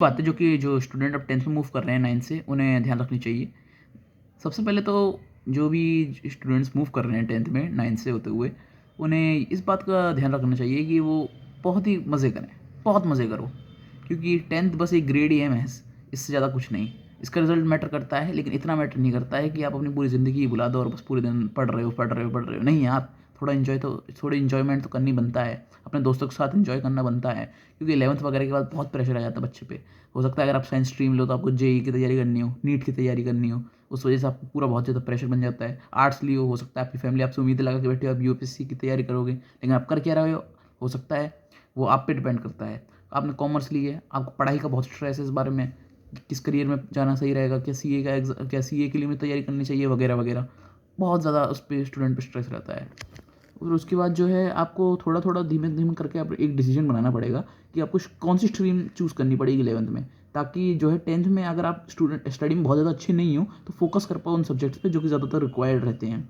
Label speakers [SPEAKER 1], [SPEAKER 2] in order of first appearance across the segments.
[SPEAKER 1] बातें जो स्टूडेंट अब 10th में मूव कर रहे हैं 9 से, उन्हें ध्यान रखनी चाहिए। सबसे पहले तो जो भी स्टूडेंट्स मूव कर रहे हैं 10th में 9 से होते हुए, उन्हें इस बात का ध्यान रखना चाहिए कि वो बहुत ही मज़े करें, बहुत मज़े करो। क्योंकि 10th बस एक ग्रेड ही है महज़, इससे ज़्यादा कुछ नहीं। इसका रिज़ल्ट मैटर करता है, लेकिन इतना मैटर नहीं करता है कि आप अपनी पूरी ज़िंदगी ही भुला दो और बस पूरे दिन पढ़ रहे हो, पढ़ रहे हो, पढ़ रहे हो। नहीं यार, थोड़ी एन्जॉयमेंट तो करनी बनता है। अपने दोस्तों के साथ एन्जॉय करना बनता है, क्योंकि 11th वगैरह के बाद बहुत प्रेशर आ जाता है बच्चे पे। हो सकता है अगर आप साइंस स्ट्रीम लो तो आपको जेईई की तैयारी करनी हो, नीट की तैयारी करनी हो, उस वजह से आपको पूरा बहुत ज़्यादा प्रेशर बन जाता है। आर्ट्स लियो, हो सकता है आपकी फैमिली आपसे उम्मीदें लगा के बैठी हो, आप यूपीएससी की तैयारी करोगे, लेकिन आप कर क्या रहे हो सकता है वो आप पे डिपेंड करता है। आपने कॉमर्स ली है, आपको पढ़ाई का बहुत स्ट्रेस है इस बारे में कि किस करियर में जाना सही रहेगा, क्या सीए के लिए मुझे तैयारी करनी चाहिए वगैरह वगैरह। बहुत ज़्यादा उस पे स्टूडेंट पे स्ट्रेस रहता है। और उसके बाद जो है आपको थोड़ा-थोड़ा धीमे-धीमे करके आप एक डिसीजन बनाना पड़ेगा कि आपको कौन सी स्ट्रीम चूज़ करनी पड़ेगी 11th में। ताकि जो है 10th में अगर आप स्टडी में बहुत ज़्यादा अच्छे नहीं हो, तो फोकस कर पाओ उन सब्जेक्ट्स पे जो कि ज़्यादातर रिक्वायर्ड रहते हैं।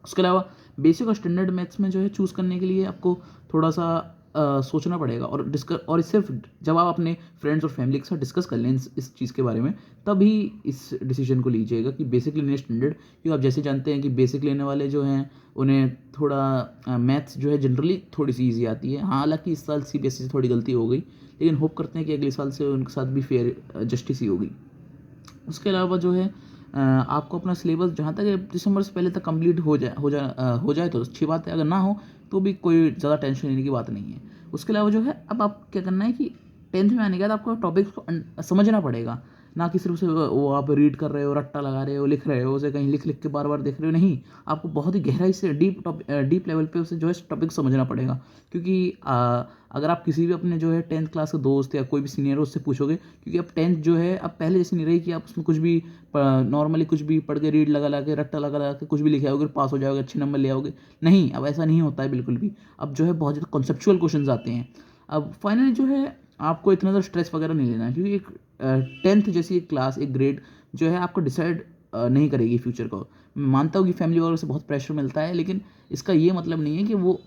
[SPEAKER 1] उसके अलावा बेसिक और स्टैंडर्ड मैथ्स में जो है चूज़ करने के लिए आपको थोड़ा-सा सोचना पड़ेगा और सिर्फ जब आप अपने फ्रेंड्स और फैमिली के साथ डिस्कस कर लें इस चीज़ के बारे में, तभी इस डिसीजन को लीजिएगा कि बेसिक लेना है स्टैंडर्ड। क्योंकि आप जैसे जानते हैं कि बेसिक लेने वाले जो हैं, उन्हें थोड़ा मैथ्स जो है जनरली थोड़ी-सी ईज़ी आती है। हाँ, हालाँकि इस साल सीबीएसई से थोड़ी गलती हो गई, लेकिन होप करते हैं कि अगले साल से उनके साथ भी फेयर जस्टिस ही होगी। उसके अलावा जो है आपको अपना सिलेबस जहाँ तक है दिसंबर से पहले तक कंप्लीट हो जाए तो अच्छी बात है, अगर ना हो तो भी कोई ज़्यादा टेंशन लेने की बात नहीं है। उसके अलावा जो है अब आप क्या करना है कि 10th में आने के बाद आपको टॉपिक्स को समझना पड़ेगा, ना कि सिर्फ उसे वो आप रीड कर रहे हो, रट्टा लगा रहे हो, लिख रहे हो, उसे कहीं लिख-लिख के बार-बार देख रहे हो, नहीं। आपको बहुत ही गहराई से डीप लेवल पे उसे जो है टॉपिक समझना पड़ेगा। क्योंकि अगर आप किसी भी अपने जो है 10th क्लास के दोस्त या कोई भी सीनियर हो उससे पूछोगे, क्योंकि अब 10th जो है अब पहले जैसी नहीं रही कि आप उसमें कुछ भी नॉर्मली कुछ भी पढ़ के रीड लगा के रट्टा लगा के कुछ भी लिखे आओगे, पास हो जाओगे, अच्छे नंबर ले आओगे। नहीं, अब ऐसा नहीं होता है बिल्कुल भी। अब जो है बहुत ज़्यादा कॉन्सेप्चुअल क्वेश्चंस आते हैं। अब फाइनली जो है आपको इतना ज़्यादा स्ट्रेस वगैरह नहीं लेना है, क्योंकि एक 10th जैसी एक क्लास, एक ग्रेड जो है आपको डिसाइड नहीं करेगी फ्यूचर को। मैं मानता हूँ कि फैमिली वगैरह से बहुत प्रेशर मिलता है, लेकिन इसका ये मतलब नहीं है कि वो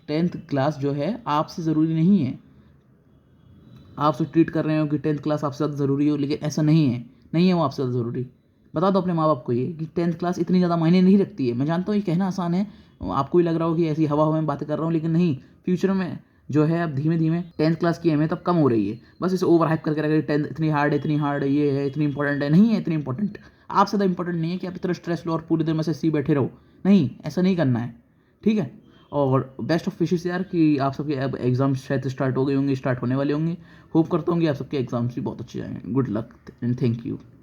[SPEAKER 1] 10th क्लास जो है आपसे ज़रूरी नहीं है। आप उसे ट्रीट कर रहे हो कि 10th क्लास आपसे ज़्यादा ज़रूरी हो, लेकिन ऐसा नहीं है वो आपसे ज़्यादा ज़रूरी। बता दो अपने माँ-बाप को ये कि 10th क्लास इतनी ज़्यादा मायने नहीं रखती है। मैं जानता हूँ ये कहना आसान है, आपको भी लग रहा हो कि ऐसी हवा-हवा में बातें कर रहा हूँ, लेकिन नहीं, फ्यूचर में जो है अब धीमे-धीमे 10th क्लास की अहमियत अब कम हो रही है। बस इसे ओवर हाइप करके रखा है कि 10th इतनी हार्ड है, ये है, इतनी इंपॉर्टेंट है। नहीं है इतनी इंपॉर्टेंट। आपसे ज़्यादा इंपॉर्टेंट नहीं है कि आप इतना स्ट्रेस लो और पूरे दिन बस ऐसे ही बैठे रहो। नहीं, ऐसा नहीं करना है। ठीक है? और बेस्ट ऑफ विशेस यार कि आप सबके अब एग्ज़ाम्स शायद स्टार्ट हो गए होंगे, स्टार्ट होने वाले होंगे। होप करता हूँ कि आप सबके एग्ज़ाम्स भी बहुत अच्छे जाएँ। Good luck and thank you.